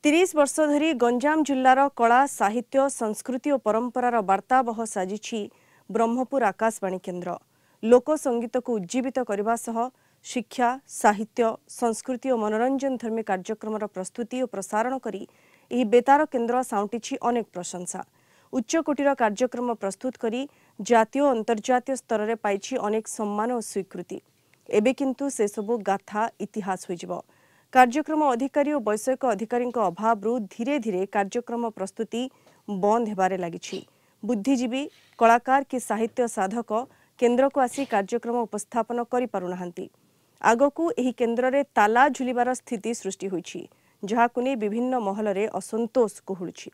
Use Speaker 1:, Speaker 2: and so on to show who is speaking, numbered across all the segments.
Speaker 1: 30 वर्ष धरी गंजाम जिल्लार कला साहित्य संस्कृति और परंपरार वार्तावह साजिछि ब्रह्मपुर आकाशवाणी केन्द्र। लोक संगीत को उज्जीवित करने सह शिक्षा साहित्य संस्कृति और मनोरंजन धर्मी कार्यक्रम प्रस्तुति और प्रसारण करी एही बेतार केन्द्र साउंटिछि अनेक प्रशंसा। उच्चकोटीर कार्यक्रम प्रस्तुत करी जातीय और अंतर्जातीय स्तर में पाइछि अनेक सम्मान और स्वीकृति। एबे किंतु से सबु गाथा इतिहास होइजिबो। कार्यक्रम अधिकारी और वैषयिक अधिकारी अभाव धीरे धीरे कार्यक्रम प्रस्तुति बंद हेबारे लागिछि। बुद्धिजीवी कलाकार कि साहित्य साधक केन्द्र को आसी कार्यक्रम उपस्थापन करि पारुनाहांती। आगकू एही केन्द्र रे ताला झुलिबार स्थिति सृष्टि होइछि, जहाकु नै विभिन्न महल रे असंतोष कोहुलछि।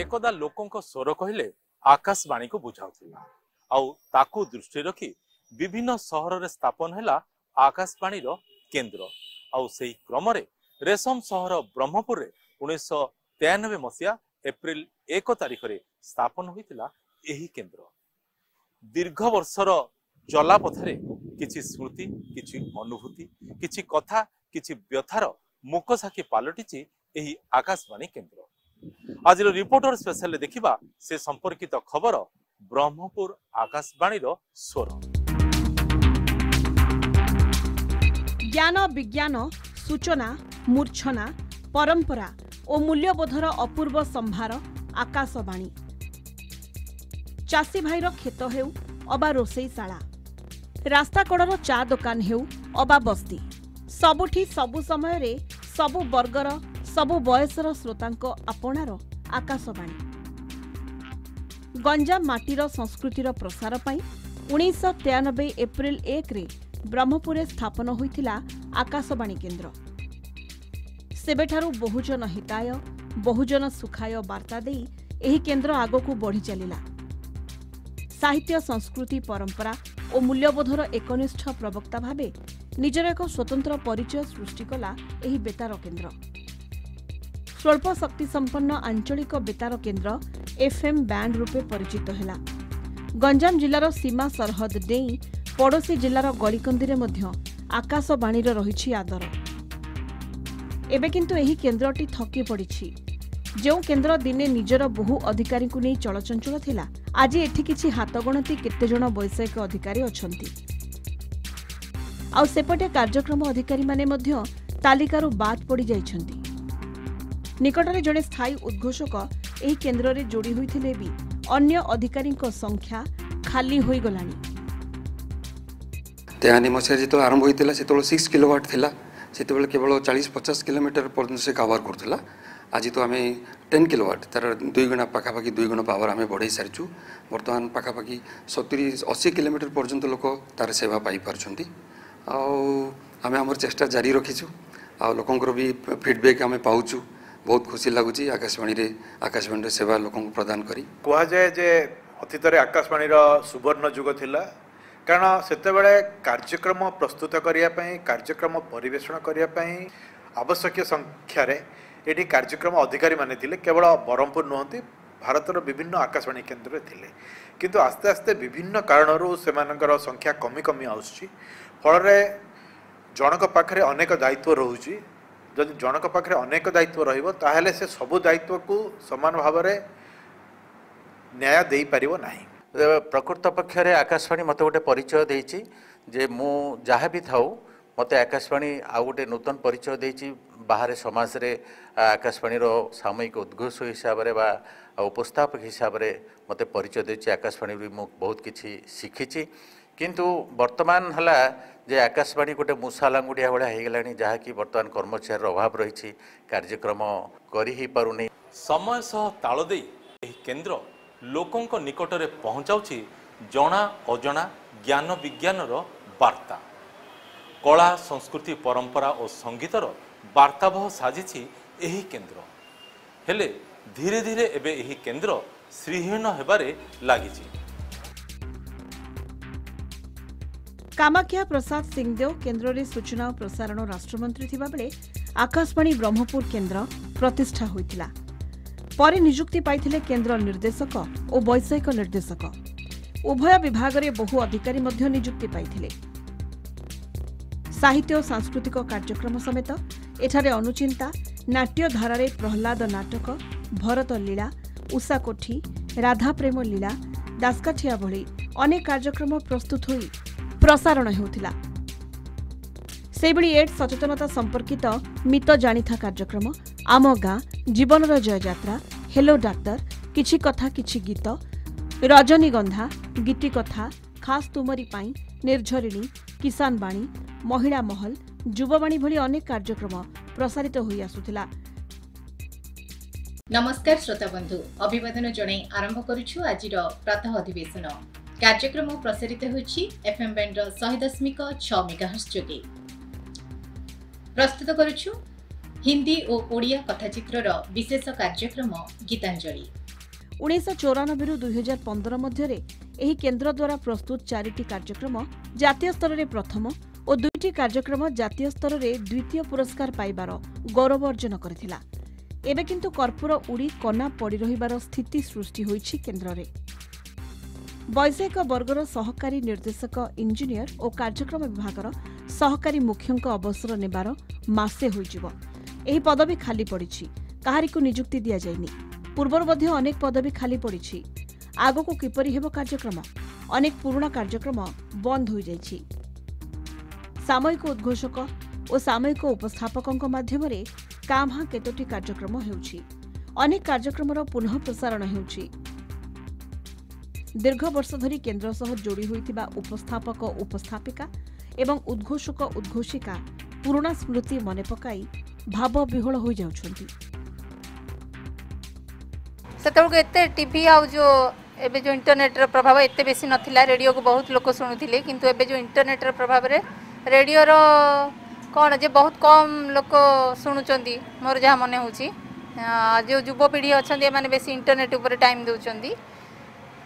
Speaker 2: एकदा लोकों स्वर कहले आकाशवाणी को बुझाउथिला आउ ताकू दृष्टि रखी विभिन्न सहर रे स्थापन हैला आकाशवाणी रो केन्द्र। आउ सेही क्रम रे रेशम सहर ब्रह्मपुर रे 1993 मसिया एप्रिल 1 तारिख रे स्थापन होइतिला एही केन्द्र। दीर्घ वर्षर चला पथरे किछि स्मृति किछि अनुभूति किछि कथा किछि व्यथार मुकसाखी पालटिछि एही आकाशवाणी केन्द्र। आज रिपोर्टर स्पेशल देखिबा से संपर्कित खबर ब्रह्मपुर आकाशवाणी स्वर।
Speaker 3: ज्ञान विज्ञान सूचना मूर्छना परंपरा और मूल्यबोधर अपूर्व संभार आकाशवाणी। चाषी भाईर खेत हेउ अबा रोषेईशाला, रास्ता कड़र चा दुकान हेउ अबा बस्ती, सबुठी सबु समय रे सबु वर्गर सबु बयसर श्रोतांक आपणार आकाशवाणी। गंजाम माटीर संस्कृतिर प्रसार पाई 1993 एप्रिल 1 रे ब्रह्मपुरे स्थापन होइतिला आकाशवाणी केन्द्र। सेबेठारु बहुजन हिताय बहुजन सुखाय वार्ता देई एही केन्द्र आगकू बढ़ी चलिला। साहित्य संस्कृति परंपरा और मूल्यबोधर एकनिष्ठ प्रवक्ता भावे निजर एक स्वतंत्र परिचय सृष्टि कला एही बेतार केन्द्र। स्वल्प शक्ति संपन्न आंचलिक बेतार केन्द्र एफएम बैंड रूपे परिचित हैला। गंजाम जिल्लार सीमा सरहद डेई पड़ोशी जिल्लार गलिकंदी मध्य आकाशवाणी रहिछि आदर। एबे किंतु एही केन्द्रटी थकी पड़िछि। जो केन्द्र दिने निजर बहु अधिकारी को नहीं चलचंचल थिला, आज एठी किछि हातगणती केते जण वैषयिक अधिकारी अछंती। आ सेपटे कार्यक्रम अधिकारी माने मध्य तालिकारु बाद पड़ी जाइछंती। निकटरे जड़े स्थायी उद्घोषक एही केन्द्र रे जोड़ी होइथिले भी अन्य अधिकारी संख्या खाली होई गलानी।
Speaker 4: तेहानी मसिया जितो आरंभ होइतिला सेतो 6 किलोवाट थिला, सेतो केवल 40-50 किलोमीटर पर्यंत से कवर करथिला। आज तो आम 10 किलोवाट तार 2 गुणा पाखापाखि 2 गुण पावर आम बढ़ाई सारी। बर्तमान पाखापाखि 70-80 किलोमीटर पर्यंत लोक तार सेवा पाई पारछंती। आम आम चेष्टा जारी रखीचु। आ लोकंकर भी फीडबैक आम पाउचु। बहुत खुशी लगुच आकाशवाणी सेवा लोक प्रदान करी।
Speaker 5: कह जाए जे अतीत आकाशवाणी सुवर्ण जुग थिला, कारण सेतेबेले कार्यक्रम प्रस्तुत करने कार्यक्रम परिवेषण करने आवश्यक संख्यार ये कार्यक्रम अधिकारी माने थिले। केवल ब्रह्मपुर नुहति भारतर विभिन्न आकाशवाणी केन्द्र थिले, किंतु आस्ते आस्ते विभिन्न कारणरू सेमानकर संख्या कमी कमी आसुची। फल जनक पाखरे अनेक दायित्व रहुची। जदि जनक पाखरे अनेक दायित्व रहिबो ताहेले से सबु दायित्व को समान भाव में न्याय दे पारिबो नाही।
Speaker 6: प्रकृत पक्षरे आकाशवाणी मत गोटे परिचय देइछि जे मु जहाँ भी थाऊ मत आकाशवाणी आउ गोटे नूतन परिचय देइछि। बाहर समाज रे आकाशवाणी सामयिक उद्घोष हिसाब से बा उपस्थापक हिसाब से मत परिचय देछि। आकाशवाणी भी मु बहुत किछि शिखिछि, किंतु वर्तमान हला जे आकाशवाणी गोटे मूसा लांगुड़िया भाया हो गलानी, जहाँकि वर्तमान कर्मचारी अभाव रही कार्यक्रम करी ही पारुनी।
Speaker 2: समय सह ताल देई एही केन्द्र लोकों निकट रे पहुँचाउछि जना अजना ज्ञान विज्ञानर वार्ता। कला संस्कृति परंपरा और संगीतर वार्तावह साजिछि एही केन्द्र। हेले धीरे धीरे एबे एही केन्द्र श्रीहीन हेबारे लागिछि।
Speaker 3: कामाख्या प्रसाद सिंहदेव केन्द्र रे सूचना और प्रसारण राष्ट्रमंत्री थिबा बेले आकाशवाणी ब्रह्मपुर केन्द्र प्रतिष्ठा होइतिला। परे नियुक्ति पाइथिले केन्द्र निर्देशक और वैषयिक निर्देशक। उभय विभाग में बहु अधिकारी मध्य नियुक्ति पाइथिले। साहित्य और सांस्कृतिक कार्यक्रम समेत एठारे अनुचिंता नाट्य धारारे प्रहलाद नाटक, भरत लीला, उषा कोठी, राधा प्रेम लीला, दासकाठिया भली अनेक कार्यक्रम प्रस्तुत होई प्रसारण हेउथिला। सेबड़ी एड्स सचेतनता संपर्कित मित जानिथा कार्यक्रम, आम गाँ, जीवनर जय यात्रा, हेलो डाक्टर, किछि कथा किछि गीत, रजनीगंधा, गीति कथा, खास तुमरी पाई, निर्झरिणी, किसान बाणी, महिला महल, युववाणी भली अनेक कार्यक्रम प्रसारित होई आसुथिला।
Speaker 7: नमस्कार श्रोता बंधु, अभिवादन जणाई आरंभ करुछु आजिर प्रातः अधिवेशन। कार्यक्रम प्रसारित होछि एफएम बैंड 100.6 मेगाहर्ट्ज जोगे। प्रस्तुत करुछु हिंदी और ओडिया कथाचित्रर विशेष कार्यक्रम गीतांजलि।
Speaker 3: 1994 2015 मध्यरे एही केन्द्र द्वारा प्रस्तुत 4टी कार्यक्रम जातीय स्तर में प्रथम और 2टी कार्यक्रम जातीय स्तर में द्वितीय पुरस्कार पाइबार गौरव अर्जन करथिला। एबे किंतु कर्पूर उड़ी कना पड़ी रहिबार स्थिति सृष्टि होइछि केन्द्र रे। वैषयिक वर्गर सहकारी निर्देशक इंजीनियर और कार्यक्रम विभागर सहकारी मुख्यंक अवसर नेबार मासे होइजिवो। एही पदवी खाली पड़िछि, काहारिकु नियुक्ति दिया जायनि। पूर्वर मध्य अनेक पदवी खाली पड़िछि। आगको किपरि हेबो कार्यक्रम, अनेक पुराना कार्यक्रम बंद हो जाइछि। सामयिक उद्घोषक और सामयिक उपस्थापकଙ୍କ माध्यमरे काम्हा केतोटी कार्यक्रम हेउछि। अनेक कार्यक्रमर पुनः प्रसारण हेउछि। दीर्घ वर्ष धरी केन्द्र सह जोड़ी होइतिबा उपस्थापक उपस्थापिका एवं उद्घोषक उद्घोषिका पुराना स्मृति मने पकाई भाव विह्वल हो जाउछन्ति।
Speaker 8: सेतबेलକୁ एते टीवी आउ जो एबे जो इंटरनेट रो प्रभाव एते बेसी नथिला। रेडियो को बहुत लोक सुनुथिले, किंतु एबे जो इंटरनेट रो प्रभाव रे रेडियो रो कोन जे बहुत कम लोक सुनुचंदी। मोर जहा मने होची जो युवपीढ़ी अछंदी माने बेसी इंटरनेट ऊपर टाइम दउचंदी।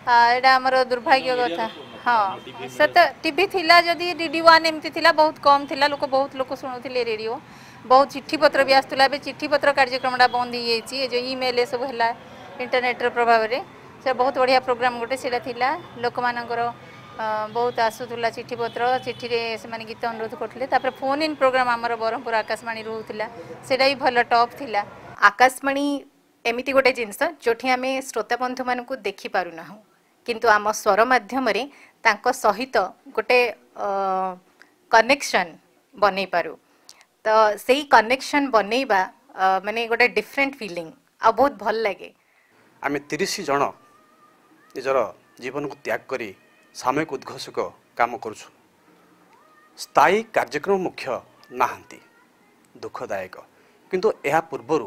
Speaker 8: एडा हमर दुर्भाग्य कथा। हाँ, सेत टीवी थिला जदी DD1 एमती थिला, बहुत कम थिला, लोक बहुत लोक सुनुथिले रेडियो। बहुत चिट्ठी पत्र भी आस्तुला। एबे चिट्ठी पत्र कार्यक्रमडा बंद ही जाइछि। जो ईमेल सब हला इंटरनेट रो प्रभाव रे से बहुत बढ़िया प्रोग्राम गोटे सेटा थिला। लोक मानकर बहुत आसुला चिट्ठी पत्र, चिट्ठी रे से माने गीत अनुरोध करथिले। तापर फोन इन प्रोग्राम हमर बरहमपुर आकाशवाणी रहउथिला, सेटा भी भल टॉप थिला।
Speaker 7: आकाशवाणी एमिति गोटे जिनस जोठी आमे श्रोता बंधु मानकु देखि पारु नाहु, किंतु आम स्वर माध्यम रे तांको सहित गोटे कनेक्शन बनै पारु। तो सेही कनेक्शन बनैबा माने गोटे डिफरेंट फीलिंग आ बहुत भल लागे।
Speaker 9: आमे 30 जन निजर जीवन को त्याग करी सामयिक उद्घोषक काम करुछु। स्थायी कार्यक्रम मुख्य नाहांती, दुखदायक। किंतु यह पूर्वर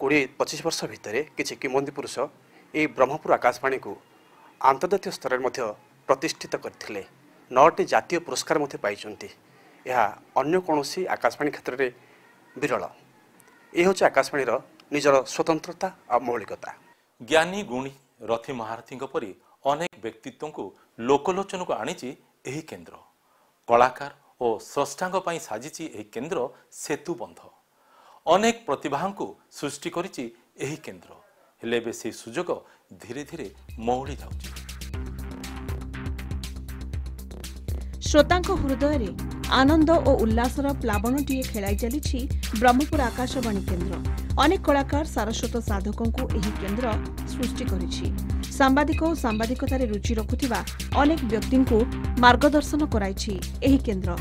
Speaker 9: 20-25 वर्ष भितर किसी किमंदी पुरुष ये ब्रह्मपुर आकाशवाणी को अंतर्जातीय स्तर में प्रतिष्ठित करथिले। 9टी जातीय पुरस्कार मध्य पाइछन्ति। यह अन्य कौनसी आकाशवाणी क्षेत्र में विरल। यह हूँ आकाशवाणी निजर स्वतंत्रता और मौलिकता।
Speaker 2: ज्ञानी गुणी रथी महारथी परी अनेक व्यक्तित्व को लोकलोचन को आनी एही केन्द्र। कलाकार और स्रष्टांग पई साजिची एही केन्द्र सेतु बंध। अनेक प्रतिभा को सृष्टि करिची एही केन्द्र। हेले बे से सुजोग धीरे धीरे मौली जाउची।
Speaker 3: श्रोतांक हृदय रे आनंद और उल्लासर प्लावनटीए खेलाई चली ब्रह्मपुर आकाशवाणी केन्द्र। अनेक कलाकार सारस्वत साधकों को एही केन्द्र सृष्टि करिछि। सांबादिक और सांबादिकतारे रुचि रखुथिबा अनेक व्यक्ति को मार्गदर्शन कराइछि एही केन्द्र।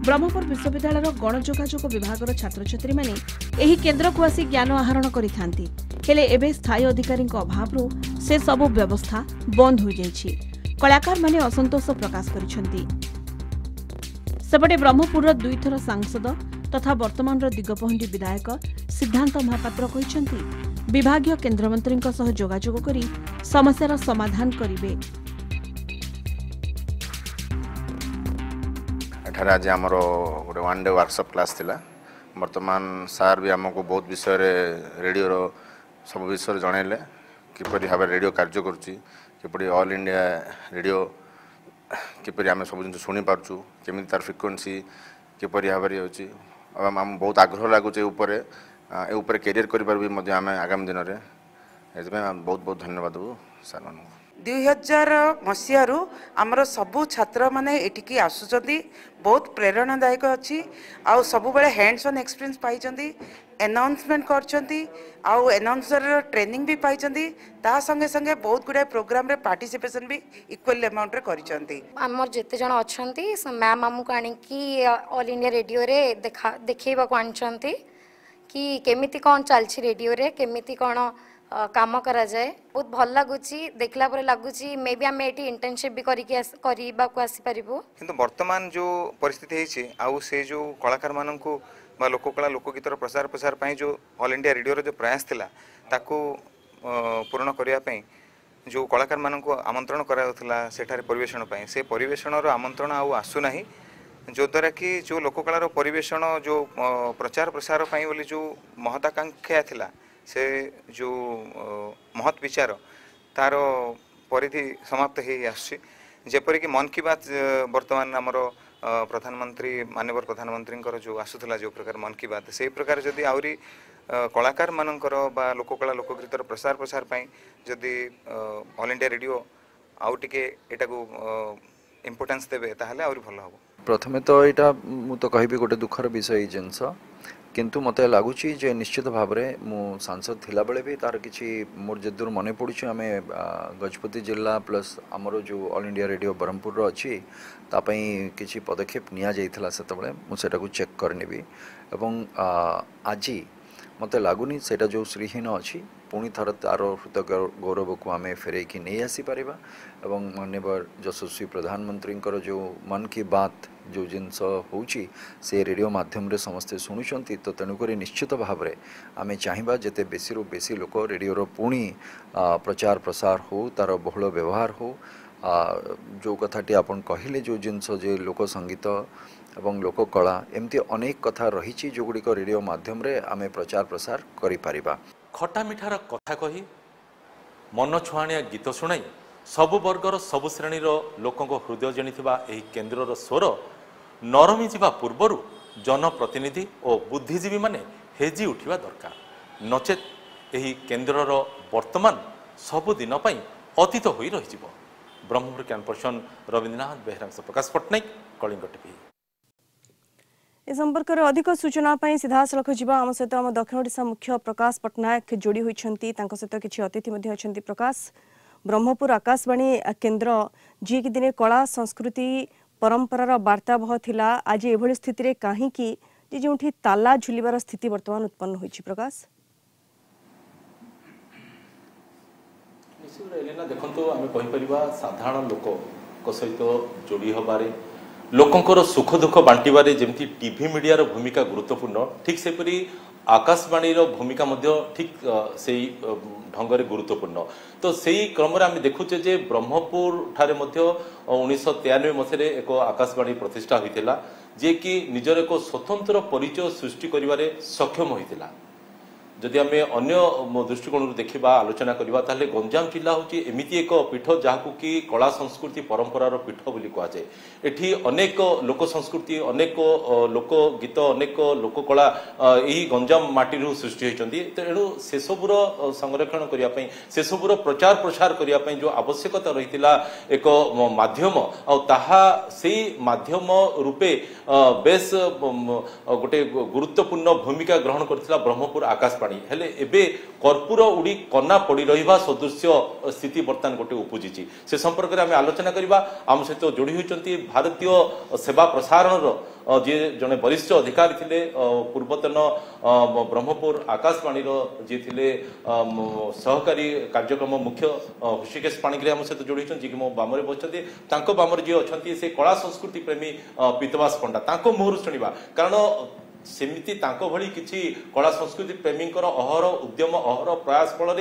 Speaker 3: ब्रह्मपुर विश्वविद्यालय गणयोगायोग विभाग छात्र छात्री माने एही केन्द्र को आसी ज्ञान आहरण करिथांती। हेले एबे स्थायी अधिकारी अभाव से सबु व्यवस्था बंद हो जाइछि। कलाकार माने असंतोष प्रकाश करिसेंती। सेपटे ब्रह्मपुर 2 थर सांसद तथा वर्तमान दिगपहंडी विधायक सिद्धांत महापात्र कहिसेंती विभागीय केन्द्रमंत्री सह जोगाजोग करी समस्यार समाधान करिवे।
Speaker 10: एठार आज आमर गोटे 1 डे वर्कशॉप क्लास थिला। वर्तमान सार भी आमको बहुत विषय रेडियो सब विषय जनइले किपरि भाव रेडियो कार्य करुच्ची, किपरि ऑल इंडिया रेडियो किपरि आम सब जिन शुणी पार्छु, केमी तार फ्रिक्वेन्सी किपरि भाव होची। आम बहुत आग्रह लगुचे ऊपर कैरियर कर आगामी दिन में। बहुत बहुत धन्यवाद ସାର୍ମାନଙ୍କୁ।
Speaker 11: 2000 मसीहारू आमर सबू छात्र माने एटिकी आसुचंदी बहुत प्रेरणादायक अच्छी आउ सब बेले हैंड्स ऑन एक्सपीरियंस पाइचंदी अनाउंसमेंट करचंदी आउ अनाउंसर ट्रेनिंग भी पाइचंदी ता संगे संगे बहुत गुडा प्रोग्राम रे पार्टिसिपेशन भी इक्वल अमाउंट रे करिचंदी।
Speaker 12: आमर जेते जण अछंती मैम आमु काणी की ऑल इंडिया रेडियो रे देखैबा को आनचंती कि केमिति कोन चलछि रेडियो रे केमिति कोन काम करा जाए बहुत भल लगुची देखला पर लगुची मे बी आमे एटी इंटर्नशिप भी करबा को आसी परिबो।
Speaker 13: किंतु वर्तमान जो परिस्थिति है आउ से जो कलाकार माननकु बा लोककला लोकगीतर प्रचार प्रसार पई जो ऑल इंडिया रेडियो रो जो प्रयास थिला ताकू पूर्ण करिया पई जो कलाकार माननकु आमंत्रण कराउथला सेठारे परिवेषण पई से परिवेषण रो आमंत्रण आउ आसु नाही जो द्वारा कि जो लोककलार परिवेषण जो प्रचार प्रसार पई बोली जो महत्वाकांक्षा थिला से जो महत् विचार तार परिधि समाप्त हो जेपरिक मन की बात वर्तमान आमर प्रधानमंत्री माननीय प्रधानमंत्री जो आसूला जो प्रकार मन की बात से प्रकार जदि आउरी कलाकार मानकर बा लोककला लोकगीतर प्रसार प्रसार पाई जदि ऑल इंडिया रेडियो आउ टिके एटा को इम्पोर्टेंस देबे ताहले आउरी भल हो।
Speaker 14: प्रथमे तो यहाँ मु तो कहबी गोटे दुखर विषय जिनस किंतु मत लगुच निश्चित भाव में मु सांसद थिला बेले भी तार किसी मोर जदूर मन पड़ुछ आम गजपति जिला प्लस आमर जो ऑल इंडिया रेडियो ब्रह्मपुर अच्छी तापाई किसी पदक्षेप निया जाइथिला सेतबेले मु सेटा को चेक करनेबी एवं आज मत लगुनि सेटा जो श्रीहीन अच्छी पुणी थर तार हृत गौरव को आम फेरे नहीं आसी पारिबा एवं माननीय यशस्वी प्रधानमंत्री जो मन की बात जो जिनस होची से रेडियो माध्यम रे समस्ते शुणुंट तो तेणुक निश्चित भाव में आम चाहिए जिते बेसी रु बेसी लोक रेडियो पुणी प्रचार प्रसार हो तार बहुल व्यवहार हो जो कथाटी आपन कहले जो जिनस जे लोक संगीत एवं लोककला एमती अनेक कथा रही जोगुड़िक रेडियो माध्यम रे आम प्रचार प्रसार करि परिबा।
Speaker 2: खटा मिठार कथा कही मन छुआणिया गीत शुणाई सबु वर्गर सबु श्रेणीर लोकों हृदय जणिथिबा एही केन्द्रर स्वर नरमी जिबा पूर्वरु जनप्रतिनिधि और बुद्धिजीवी माने हेजी उठिबा दरकार नचेत एही केन्द्रर वर्तमान सबुदिन पई अतीत होई रहिजिबो। ब्रह्मपुर कैंपर्सन रविन्द्रनाथ बेहरा प्रकाश पट्टनायक कलिंग टीवी।
Speaker 1: ए संपर्क में अधिक सूचना सीधा सड़क जावा आम सहित आम दक्षिण ओडिशा मुख्य प्रकाश पट्टनायक जोड़ी होती सहित किसी अतिथि अच्छा। प्रकाश ब्रह्मपुर आकाशवाणी केन्द्र जी कि दिने कला संस्कृति परंपरार वार्ता बह थिला आज एभली स्थिति रे कहीं जो ताला झुलिबार स्थिति वर्तमान उत्पन्न होइछि। प्रकाश
Speaker 2: एलिना देखंतु आमे कहि परिबा साधारण लोक सहित जोड़ी हबारे लोकंकर सुख दुख बांटिबारे जेमती टीवी मीडिया रो भूमिका गुरुत्वपूर्ण ठीक सेपरी आकाशवाणी रो भूमिका मध्य ठीक से ढंगरे गुरुत्वपूर्ण तो सेही क्रम रे आमे देखुचे जे ब्रह्मपुर ठारे मध्य 1993 मसरे एक आकाशवाणी प्रतिष्ठा होइतिला जे कि निजर एक स्वतंत्र परिचय सृष्टि करिवारे सक्षम होइतिला। जदि आम अन्य दृष्टिकोण देखा आलोचना करवा ताले गंजाम जिला हूँ एमती एक पीठ जहाँ कि कला संस्कृति परंपरार पीठ बोली कहुए एठी अनेक लोक संस्कृति अनेक लोक गीत अनेक लोककला यही गंजाम माटी सृष्टि होती तेणु से सबूर संरक्षण करने से सबूर प्रचार प्रसार करने जो आवश्यकता रही एक माध्यम से माध्यम रूपे बेस गोटे गुरुत्वपूर्ण भूमिका ग्रहण करथिला ब्रह्मपुर आकाशवाणी हेले एबे कर्पूर उड़ी कना पड़ी रहिबा सदृश्य स्थिति बर्तमान गोटे उपजिछि से संपर्क में आम आलोचना करबा आम सहित जोड़ी होइचंती भारतीय सेवा प्रसारण जे जने वरिष्ठ अधिकारी थिले पूर्वतन ब्रह्मपुर आकाशवाणी जे थिले सहकारी कार्यक्रम मुख्य ऋषिकेश पाणिग्राही आम सहित जोड़ी होइचंती कि मो बामरे बचंती तांको बामरे जे अछंती से कला संस्कृति प्रेमी पीतवास पंडा तांको मुहर सुनिबा कारण सेमिति तांको भली किछि कला संस्कृति प्रेमी अहर उद्यम अहर प्रयास फल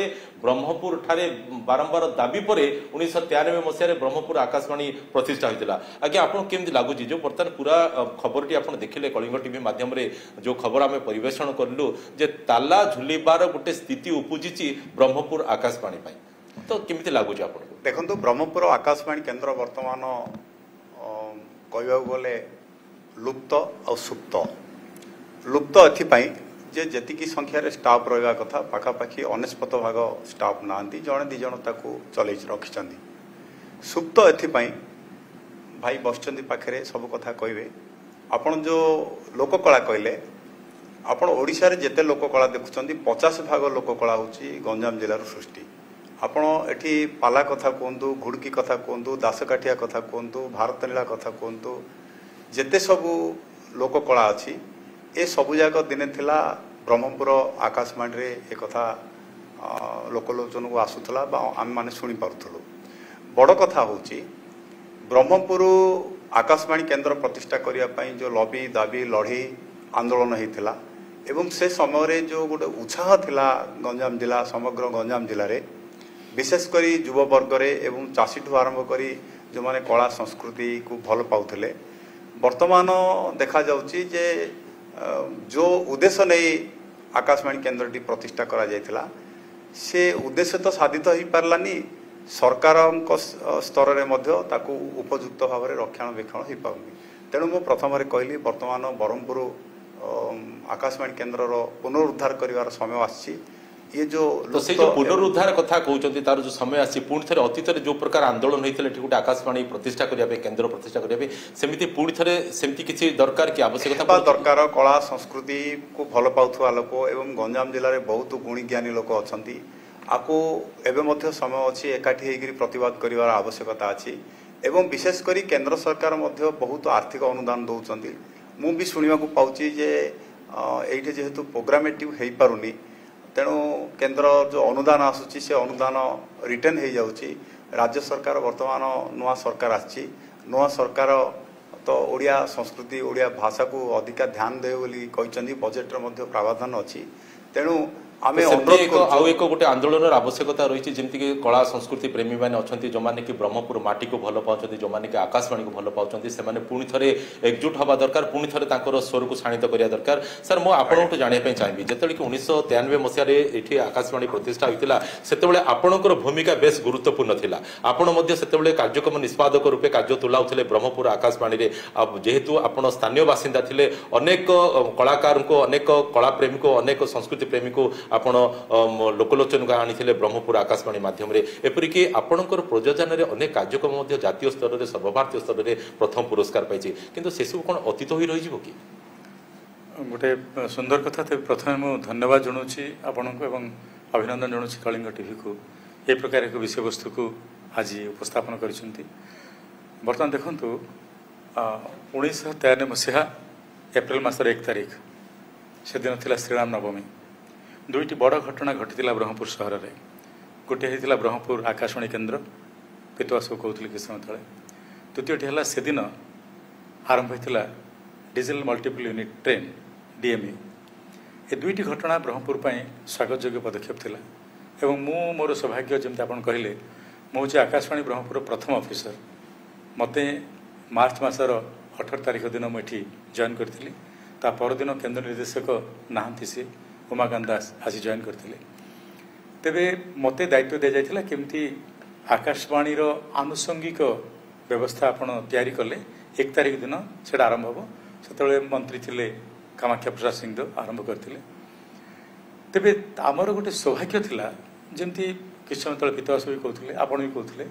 Speaker 2: ब्रह्मपुर ठारे बारंबार दाबी पर 1993 मसीह ब्रह्मपुर आकाशवाणी प्रतिष्ठा होता। आगे आपको केमती लगुच जो बर्तमान पूरा खबर टी आप देखिले कलिंग टीवी माध्यम जो खबर आम परिवेषण कलु जे ताला झुलिबार गोटे स्थिति उपजिछि ब्रह्मपुर आकाशवाणी तो केमती लगुच आप
Speaker 15: देखो ब्रह्मपुर आकाशवाणी केन्द्र बर्तमान कहवाक गले लुप्त और सुप्त लुप्त एथिपाई जे जेतिकी संख्यार स्टाफ रहा कथा पाखापाखि 99 भाग स्टाफ ना जड़े दी जन चल रखिंट सुप्त एपाई भाई बसचंदी पाखे सब कथा कहे आपण जो लोककला कहले आपण ओडिशा रे जेते लोककला देखुं 50 भाग लोककला होची गंजाम जिलार सृष्टि आपण एठी पाला कथा कहतु घुड़की कथा कहतु दासकाठिया कथा कहतु भारतलीला कथा कहतु जेते सबू लोककला अच्छी ए सबू जाक दिने थिला ब्रह्मपुर आकाशवाणी रे ए कथा लोकलोचन को आसूला आम मैंने शुणी पार्थलु बड़ कथा होची ब्रह्मपुर आकाशवाणी केन्द्र प्रतिष्ठा करने जो लबी दाबी लड़ई आंदोलन होता एवं से समय जो गोटे उत्साह थिला गंजाम जिला समग्र गंजाम जिले में विशेषकर युववर्ग एवं चाषी ठू आरंभ कर जो माने कला संस्कृति को भल पाउथिले वर्तमान देखा जाउची जे जो उद्देश्य नहीं आकाशवाणी केन्द्रटी प्रतिष्ठा करा जायथिला से उद्देश्य तो साधित हो पारलानी सरकार स्तर में ताकू उपयुक्त भाव में रक्षणाबेक्षण हो पाउनी तेणु मु प्रथम कहली वर्तमान ब्रह्मपुर आकाशवाणी केन्द्र पुनरुद्धार कर समय आसी ये जो
Speaker 2: तो से जो पुनरुद्धार कथा कहते तार जो समय आसी पुणी थे अतीत जो प्रकार आंदोलन होता है गोटे आकाशवाणी प्रतिष्ठा करने केन्द्र प्रतिष्ठा करने सेमती पुणी थे सेमती किसी दरकार की आवश्यकता
Speaker 15: दरकार कला संस्कृति को भल पाउथुवा लोक एवं गंजाम जिले में बहुत गुणी ज्ञानी लोक अच्छा आपको एवं समय अच्छी एकाठी होकर प्रतिवाद कर आवश्यकता अच्छी एवं विशेषकर केन्द्र सरकार बहुत आर्थिक अनुदान दौरान मु भी शुणा पाऊँगी जे ये जेहेतु प्रोग्रामेटिव हो पारुनी तेणु केन्द्र जो अनुदान आसूची से अनुदान रिटर्न हो जाऊँगी राज्य सरकार वर्तमान नुआ सरकार आसी नुआ सरकार तो ओडिया संस्कृति ओडिया भाषा को अधिका ध्यान दे बोली कहते बजेट प्रावधान अच्छी तेणु आम
Speaker 2: एक गोटे आंदोलन आवश्यकता रही जमीक कला संस्कृति प्रेमी मैंने अच्छा जो मैंने कि ब्रह्मपुर माटी को भल पाँच जो मैंने कि आकाशवाणी को भल पाँच से पुणी थे एकजुट हवा दरकार पुणी थे स्वर को शाणित करा दरकार सर मुझे आपंठ जानापी चाहिए जो कि 1993 मसीह ये आकाशवाणी प्रतिष्ठा होता से आपणकर भूमिका बेस गुरुत्वपूर्ण था आपण से कार्यक्रम निष्पादक रूपे कार्य तुलाऊे ब्रह्मपुर आकाशवाणी जेहेतु आप स्थानीय बासिंदा थे अनेक कलाकार को अनेक कला प्रेमी को अनेक संस्कृति प्रेमी को आपण लोकलोचन को आनी ब्रह्मपुर आकाशवाणी माध्यम एपरिक आपणकर प्रयोजन में अनेक कार्यक्रम जातीय स्तर में सर्वभारतीय स्तर में प्रथम पुरस्कार पाई किंतु से सब कौन अतीत हो रही कि
Speaker 16: गोटे सुंदर कथा थे प्रथम मु धन्यवाद जनाऊँगी आपण को एवं अभिनंदन जनाऊँगी कलिंग टीवी को ये प्रकार एक विषय वस्तु को आज उपस्थापन कर बर्तमान देखु 1993 मसीहा एप्रिल मासर 1 तारिख से दिन थिला श्रीराम नवमी दुईटी बड़ घटना घटी ब्रह्मपुर सहर में गोटे होता ब्रह्मपुर आकाशवाणी केन्द्र पितुआस कहते किस समय तले द्वितीयटी है से दिन आरंभ होता digital multiple unit train DMU ए दुईटी घटना ब्रह्मपुर स्वागत योग्य पदक्षेप थिला एवं मु मोर सौभाग्य जमी आप कहले मुझे आकाशवाणी ब्रह्मपुर प्रथम ऑफिसर मते मार्च मासर 18 तारिख दिन मुझे जॉइन करी परदिन केन्द्र निर्देशक नहांती सी उमाकांत दास आज जॉइन करते तेबे मते दायित्व दि जाइथिला केमती आकाशवाणी आनुषंगिक व्यवस्था आपण तैयारी कले 1 तारिख दिन से आरंभ हम से मंत्री थे कामाख्या प्रसाद सिंहदेव आरंभ करते तेबे आमर गोटे सौभाग्य थिला जमती किछ समय तले पितवास भी कहते आपण भी कहते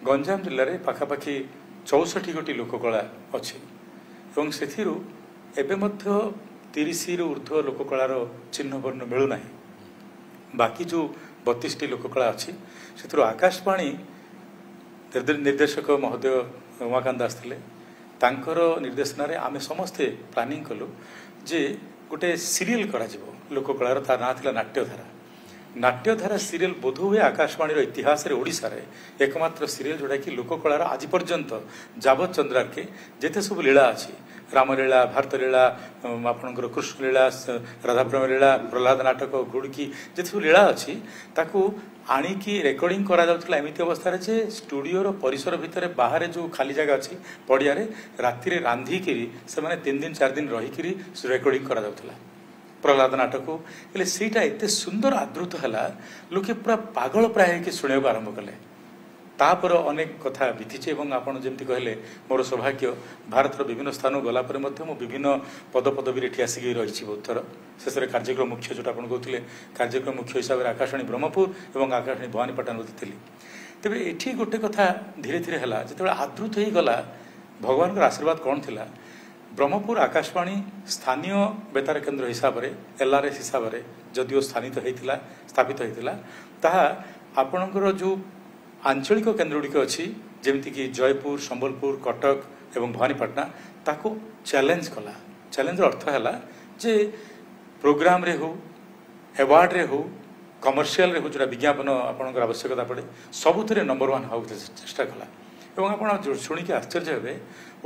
Speaker 16: गंजाम जिले में पाखापाखि 64 गोटी लोककला अच्छी एवं से एवं 30 ऊर्ध्व लोककलार चिन्ह वर्ण मिलूना बाकी जो 32 लोककला अच्छी से आकाशवाणी निर्देशक महोदय उमाकांत दास थे तांकर निर्देशन आम समस्ते प्लानिंग कलु जे गोटे सीरियल करा लोककलार तार ना था नाट्यधारा नाट्यधारा सीरियल बोध हुए आकाशवाणी इतिहास ओडिशा रे एकमात्र सीरियल जोड़ा कि लोककलार आज पर्यंत जावत चंद्रार्के जेते सब लीला अच्छी रामलीला भारतलीला आपणकर कृष्णलीला राधाप्रेम लीला प्रहलाद नाटक घुड़की जे सब लीला अच्छी ताकू आणिकी रेकर्डिंग करा जाउथला एमिति अवस्था जे स्टूडियो परिसर भितर बाहर जो खाली जगह अच्छी पड़िया राति रे रांधिकी से 3 दिन 4 दिन रहीकि रेकर्डिंग करा जाउथला प्रहलाद नाटक हेले सेटा एते सुंदर आदृत है लोके पूरा पागल प्राय कि शुणा आरंभ कले तापर अनेक कथा बीतीचे आपण जमी कहले मोर सौभाग्य भारतर विभिन्न स्थान गला विभिन्न पद पदवी एठी आसिक रही बहुत थर शेष कार्यक्रम मुख्य जोटा आप कहते कार्यक्रम मुख्य हिसाब से आकाशवाणी ब्रह्मपुर और आकाशवाणी भवानीपाटन थी तेरे ये गोटे कथा धीरे धीरे है जो आदृत हो गला भगवान आशीर्वाद कौन थी ब्रह्मपुर आकाशवाणी स्थानीय बेतार केन्द्र हिसाब से LRS हिसाब से जदिओ स्थापित होता आपणकर जो आंचलिक केन्द्र गुड़िक अच्छी जमीक जयपुर संबलपुर कटक एवं भवानीपाटना ताको चैलेंज कला चैलेंज अर्थ है जे प्रोग्राम रे हो अवार्ड रे हो कमर्शियल रे हो जो विज्ञापन आपंकर आवश्यकता पड़े सबुथ नंबर 1 हाँ चेष्टा कला एवं आप शुणिक आश्चर्य हे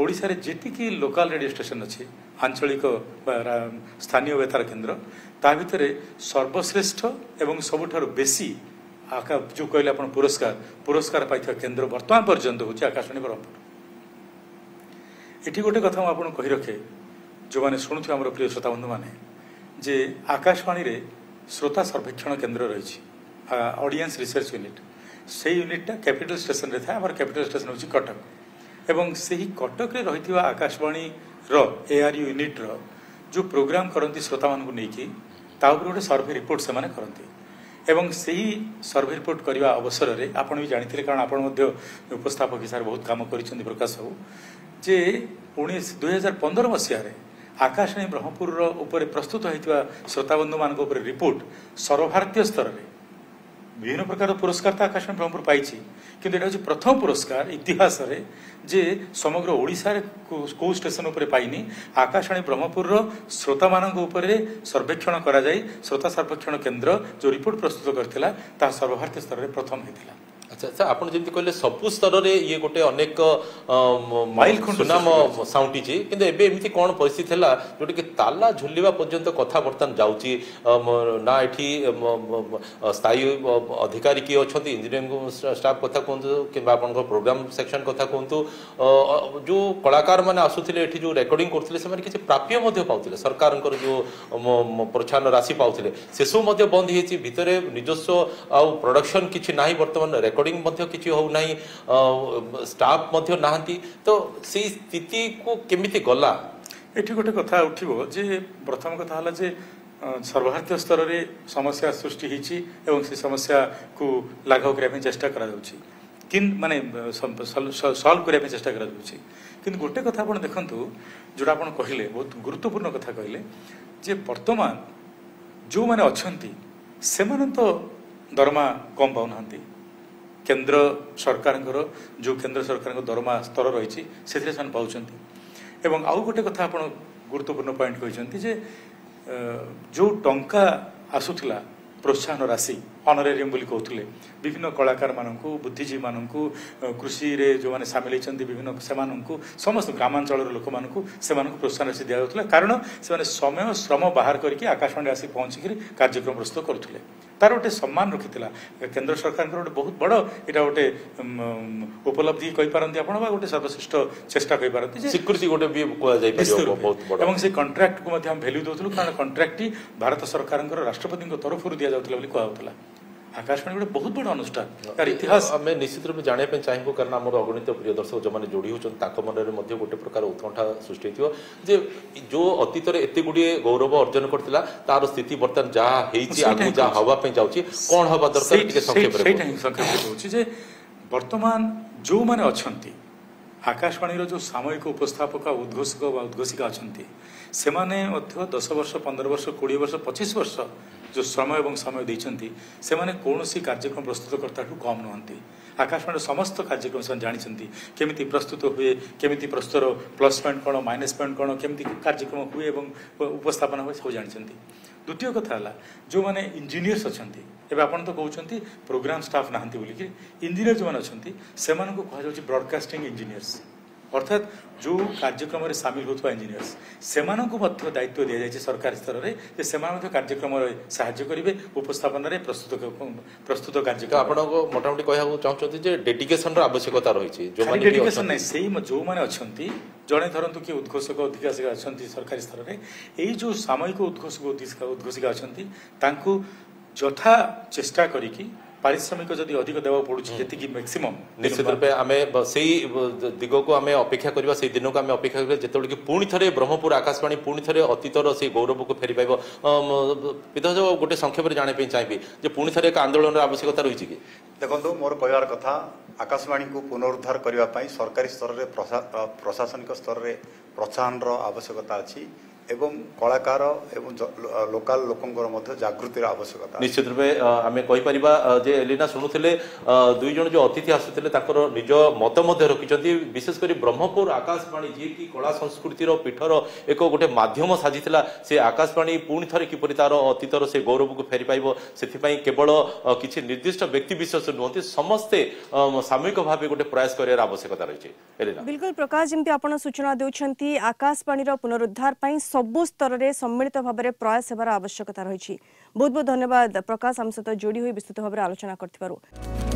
Speaker 16: ओडिशा रे जेतिकी लोकल रेडियो स्टेशन अच्छी आंचलिक स्थानीय बेतार केन्द्र ता भितर सर्वश्रेष्ठ एवं सबुठारु बेसी जो कहले अपन पुरस्कार पाई केन्द्र वर्तमान पर्यंत हूँ आकाशवाणी ब्रह्मपुर ये गोटे कथा मुझे कही रखे जो मैंने शुणुवे आम प्रिय श्रोता बंधु मैंने जे आकाशवाणी रे श्रोता सर्वेक्षण केन्द्र रही ऑडियंस रिसर्च यूनिट से यूनिटा कैपिटल स्टेशन रे था आम कैपिटल स्टेशन हूँ कटक एवं से ही कटक रे रही आकाशवाणी ARU यूनिट जो प्रोग्राम करती श्रोता मानू नहीं गोटे सर्वे रिपोर्ट से करती एवं से ही सर्वे रिपोर्ट करने अवसर में आपड़ भी जानी कारण आप उपस्थापक हिसाब से बहुत कम कर प्रकाश बाबू जे 2015 मसीह आकाशवाणी ब्रह्मपुर उपर प्रस्तुत होता श्रोताबंधु मान रिपोर्ट सर्वभारतीय स्तर में विभिन्न प्रकार पुरस्कार तो आकाशवाणी ब्रह्मपुर पाई किंतु यहाँ हूँ प्रथम पुरस्कार इतिहास रे जे समग्र ओडिशा रे को स्टेशन उपर पाइनी आकाशवाणी ब्रह्मपुर श्रोता मान सर्वेक्षण करा जाई श्रोता सर्वेक्षण केन्द्र जो रिपोर्ट प्रस्तुत करता सर्वभारतीय स्तर में प्रथम होता
Speaker 2: अच्छा अच्छा आप जमी कहले सबु स्तर में ये गोटे अनेक सुनाम साउंटी किंतु एबे एमती कौन परिस्थिति है जोटा कि ताला झुलिवा पर्यंत कथा बर्तमान जाऊँगी ना एठी स्थायी अधिकारी किए अच्छा इंजीनियरिंग स्टाफ कथा कहतु कि प्रोग्राम सेक्शन कथा कहतु जो कलाकार मैंने आसुले जो रेकर्डिंग करते किसी प्राप्य पाते सरकार जो प्रोत्साहन राशि पाते से सब बंद होती भितर निजस्व आउ प्रोडक्शन किसी ना बर्तमान रेकर्डिंग किसी हो ना स्टाफ नहांती तो से स्थिति को केमिति गला
Speaker 16: एठी गोटे कथा उठिबो जे प्रथम कथा हला जे सर्वभारतीय स्तर में समस्या सृष्टि होती एवं से समस्या को लाघव करने चेष्टा करा जाउछि किन माने सॉल्व करने चेष्टा करा जाउछि किंतु गोटे कथा आपण देखंतु जोटा आपण कहले बहुत गुरुत्वपूर्ण कथा कहले जे वर्तमान जो माने अछंती सेमान तो दरमा कम पाउनांती केंद्र सरकार जो केंद्र सरकार दरमा स्तर रही से पाँच एवं आउ गोटे कथा आप गुरुत्वपूर्ण पॉइंट कहते जे जो टंका आसूला प्रोत्साहन राशि ऑनरेरियम बोली कहते विभिन्न कलाकार मानक बुद्धिजीवी मानक कृषि रे जो मैंने सामिल होती विभिन्न से समस्त ग्रामांचल लोक मानक प्रोत्साहन राशि दि जाऊला कारण से समय श्रम बाहर करके आकाशवाणी आसी पहुँचिक कार्यक्रम प्रस्तुत करुले तार गोटे सम्मान रखी केंद्र सरकार गोटे बहुत बड़ यहाँ गोटे उपलब्धि कहींपारती आप गोटे सर्वश्रेष्ठ चेष्टा कहींपारती
Speaker 2: स्वीकृति गोटे भी
Speaker 16: एवं से कंट्राक्ट को भैल्यू दूसरू कारण कंट्राक्ट भारत सरकार राष्ट्रपति तरफ दि जाऊला कहला आकाशवाणी गोटे बहुत बड़ा अनुष्ठान यार इतिहास
Speaker 2: आम निश्चित रूप जानापी चाहबू कारण आम अगणित प्रिय दर्शक जो मैंने जोड़ी होती मन में गोटे प्रकार उत्कंठा सृष्टि जे जो अतीत एत गुड़े गौरव अर्जन करता तार स्थिति बर्तमान जहाँ जहाँ हवाई जाऊँगी कौन हवा दरकार
Speaker 16: संक्षेप बर्तमान जो मैंने अच्छा आकाशवाणी जो सामयिक उपस्थापक उद्घोषक उद्घोषिका अच्छा से 10 वर्ष 15 वर्ष 20 वर्ष 25 वर्ष जो श्रम एवं समय देते से कौन कार्यक्रम प्रस्तुतकर्ता कम नुहति आकाशवाणी समस्त कार्यक्रम से जानते केमी प्रस्तुत हुए केमी प्रस्तुतर प्लस पॉइंट कौन माइनस पॉइंट कौन केमी कार्यक्रम हुए एवं उपस्थापन हुए सब जानते द्वितीय कथा है जो मैंने इंजीनियर्स अच्छा एवं आपड़ तो कहते प्रोग्राम स्टाफ नहांती बोलिकी इंजीनियर जो मैंने अच्छा से कहुच्छे ब्रॉडकास्टिंग इंजीनियर्स अर्थात जो कार्यक्रम में सामिल होता इंजीनियर्स से दायित्व दि जाए सरकार स्तर में से कार्यक्रम साहाय्य करेंगे उपस्थापन प्रस्तुत कार्यक्रम
Speaker 2: आप मोटामोटी कहना चाहते डेडिकेशन आवश्यकता रही
Speaker 16: डेडिकेशन नहीं से जो मैंने अच्छा जड़े धरतु किए उद्घोषक उद्घोषिका अच्छा सरकारी स्तर में यही जो सामयिक उद्घोषक उद्घोषिका अच्छा यथा चेष्टा करी पारिश्रमिक जदि अधिक देवा पड़ुछि जेतिकी मैक्सिमम
Speaker 2: निश्चित रूपे आम से दिग को आम अपेक्षा करवा से दिन को आम अपेक्षा करा जिते कि पुणी थे ब्रह्मपुर आकाशवाणी पुणी थे अतीतर से गौरव को फेरी पाइब पिता गोटे संक्षेप में जानापी चाहिए पुणी थे एक आंदोलन आवश्यकता रही कि
Speaker 15: देखो मोर कहवार कथा आकाशवाणी को पुनरुद्धार करने सरकारी स्तर में प्रशासनिक स्तर में प्रोत्साहन आवश्यकता अच्छी एवं कलाकार एवं लोकल लोकंर जागृतिर आवश्यकता
Speaker 2: निश्चित रूपे आम कहीपर जे एलिना शुणुले दुई जन जो अतिथि आसुले निज मत रखिंट विशेषकर ब्रह्मपुर आकाशवाणी जी की कला संस्कृतिर पीठर एक गोटे मध्यम साजी से आकाशवाणी पुणी थे किपर तार अतीतर से गौरव को फेरी पाइब से केवल किसी निर्दिष्ट व्यक्ति विशेष नुहति समस्ते सामूहिक भाव गोटे प्रयास कर आवश्यकता रही है।
Speaker 1: बिल्कुल प्रकाश जमी आप सूचना देउछंती आकाशवाणी पुनरुद्धार सबु स्तर में सम्मिलित भाव में प्रयास होबार आवश्यकता रही। बहुत बहुत धन्यवाद प्रकाश आम सहित जोड़ी हुई विस्तृत भाव में आलोचना कर।